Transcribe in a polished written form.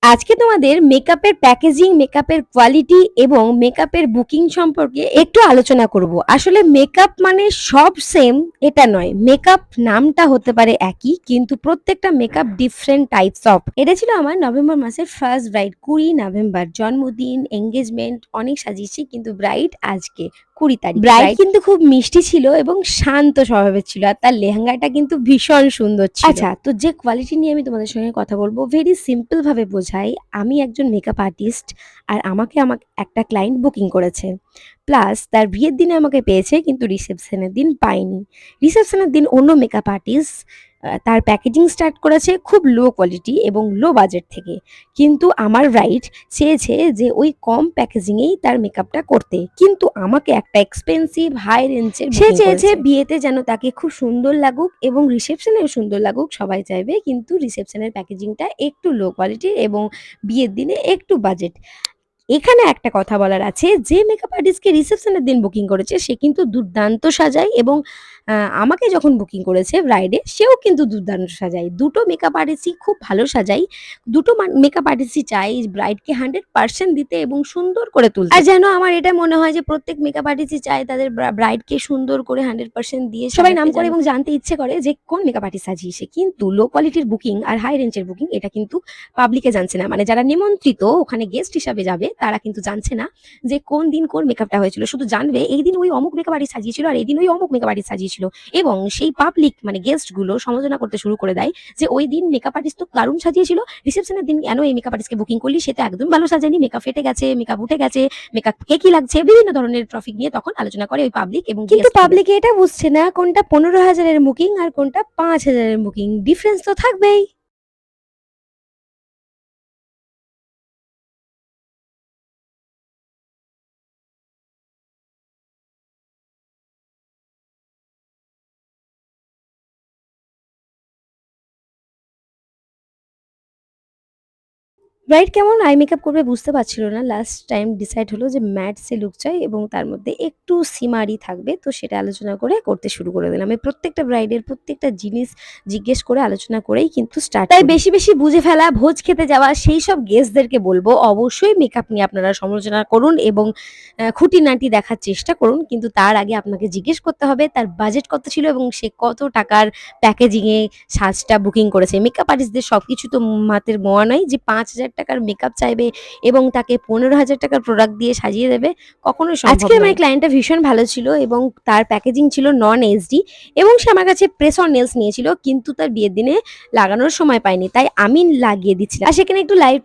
আজকে তোমাদের মেকআপের প্যাকেজিং, মেকআপের কোয়ালিটি এবং মেকআপের বুকিং সম্পর্কে একটু আলোচনা করব। আসলে মেকআপ মানে সব সেম এটা নয়। মেকআপ নামটা হতে পারে একই, কিন্তু প্রত্যেকটা মেকআপ ডিফারেন্ট টাইপস অফ। এটা ছিল আমার নভেম্বর মাসের ফার্স্ট ব্রাইড, 20 নভেম্বর জন্মদিন, এঙ্গেজমেন্ট অনেক সাজিয়েছি, কিন্তু ব্রাইড আজকে 20 তারিখ। ব্রাইড কিন্তু খুব মিষ্টি ছিল এবং শান্ত স্বভাবের ছিল, আর তার লেহেঙ্গাটা কিন্তু ভীষণ সুন্দর ছিল। আচ্ছা, তো যে কোয়ালিটি নিয়ে আমি তোমাদের সঙ্গে কথা বলবো, ভেরি সিম্পল ভাবে বোঝাই। আমি একজন মেকআপ আর্টিস্ট, আর আমাকে একটা ক্লায়েন্ট বুকিং করেছে, প্লাস তার বিয়ের দিনে আমাকে পেয়েছে, কিন্তু রিসেপশনের দিন পাইনি। রিসেপশনের দিন অন্য মেকআপ আর্টিস্ট তার প্যাকেজিং স্টার্ট করেছে খুব লো কোয়ালিটি এবং লো বাজেট থেকে, কিন্তু আমার ব্রাইড চেয়েছে যে ওই কম প্যাকেজিংয়েই তার মেকআপটা করতে, কিন্তু আমাকে একটা এক্সপেন্সিভ হাই রেঞ্জের সে চেয়েছে বিয়েতে যেন তাকে খুব সুন্দর লাগুক এবং রিসেপশনেও সুন্দর লাগুক, সবাই চাইবে, কিন্তু রিসেপশনের প্যাকেজিংটা একটু লো কোয়ালিটির এবং বিয়ের দিনে একটু বাজেট। এখানে একটা কথা বলার আছে, যে মেকআপ আর্টিস্টকে রিসেপশনের দিন বুকিং করেছে সে কিন্তু দুর্দান্ত সাজায়, এবং আমাকে যখন বুকিং করেছে ব্রাইডে, সেও কিন্তু দুর্দান্ত সাজায়। দুটো মেকআপ আর্টিস্টই খুব ভালো সাজায়। দুটো মেকআপ আর্টিস্টই চাই ব্রাইডকে 100% দিতে এবং সুন্দর করে তুলতে। আর যেন আমার এটা মনে হয় যে প্রত্যেক মেকআপ আর্টিস্টই চায় তাদের ব্রাইডকে সুন্দর করে 100% দিয়ে সবাই নাম করে এবং জানতে ইচ্ছে করে যে কোন মেকআপ আর্টিস্ট সাজিয়েছে। কিন্তু লো কোয়ালিটির বুকিং আর হাই রেঞ্জের বুকিং এটা কিন্তু পাবলিকে জানছে না, মানে যারা নিমন্ত্রিত ওখানে গেস্ট হিসাবে যাবে তারা কিন্তু জানছে না যে কোন দিন কোন মেকআপটা হয়েছিল। শুধু জানবে এই দিন ওই অমুক মেকআপ আর্টিস্ট সাজিয়েছিল আর এই দিন ওই অমুক মেকআপ আর্টিস্ট সাজিয়েছিল, এবং সেই পাবলিক মানে গেস্ট গুলো সমালোচনা করতে শুরু করে দেয় যে ওই দিন মেকআপ আর্টিস্ট তো দারুণ সাজিয়েছিল, রিসেপশনের দিন কেন এই মেকআপ আর্টিস্টকে বুকিং করলি, সে তো একদম ভালো সাজায়নি, মেকআপ ফেটে গেছে, মেকআপ উঠে গেছে, মেকআপ কে কি লাগছে, বিভিন্ন ধরনের ট্রফিক নিয়ে তখন আলোচনা করে ওই পাবলিক। এবং কিন্তু পাবলিকে এটা বুঝছে না কোনটা 15,000-এর বুকিং আর কোনটা 5,000-এর বুকিং, ডিফারেন্স তো থাকবেই। ব্রাইড কেমন আই মেকআপ করবে বুঝতে পারছিল না। লাস্ট টাইম ডিসাইড হলো যে ম্যাট সে লুক চাই এবং তার মধ্যে একটু সিমারি থাকবে। তো সেটা আলোচনা করে করতে শুরু করে দিলাম। আমি প্রত্যেকটা ব্রাইডের প্রত্যেকটা জিনিস জিজ্ঞেস করে আলোচনা করেই কিন্তু স্টার্ট তাই বেশি, বেশি বুঝে ফেলা, ভোজ খেতে যাওয়া সেইসব গেস্টদেরকে বলবো অবশ্যই মেকআপ নিয়ে আপনারা সমালোচনা করুন এবং খুঁটিনাটি দেখার চেষ্টা করুন। কিন্তু তার আগে আপনাকে জিজ্ঞেস করতে হবে তার বাজেট কত ছিল এবং সে কত টাকার প্যাকেজিংয়ে সাজটা বুকিং করেছে। মেকআপ আর্টিস্টদের সবকিছু তো হাতের মোয়া নয় যে ৫,০০০ টাকার মেকআপ চাইবে এবং তাকে ১৫,০০০ টাকার প্রোডাক্ট দিয়ে সাজিয়ে দেবে, কখনোই সম্ভব নয়। আজকে আমার ক্লায়েন্টটা ভীষণ ভালো ছিল এবং তার প্যাকেজিং ছিল নন এইচডি, এবং সে আমার কাছে প্রেস অন নেলস নিয়েছিল, কিন্তু তার বিয়ের দিনে লাগানোর সময় পায়নি, তাই আমি লাগিয়ে দিচ্ছিলাম। আর সেখানে একটু লাইভ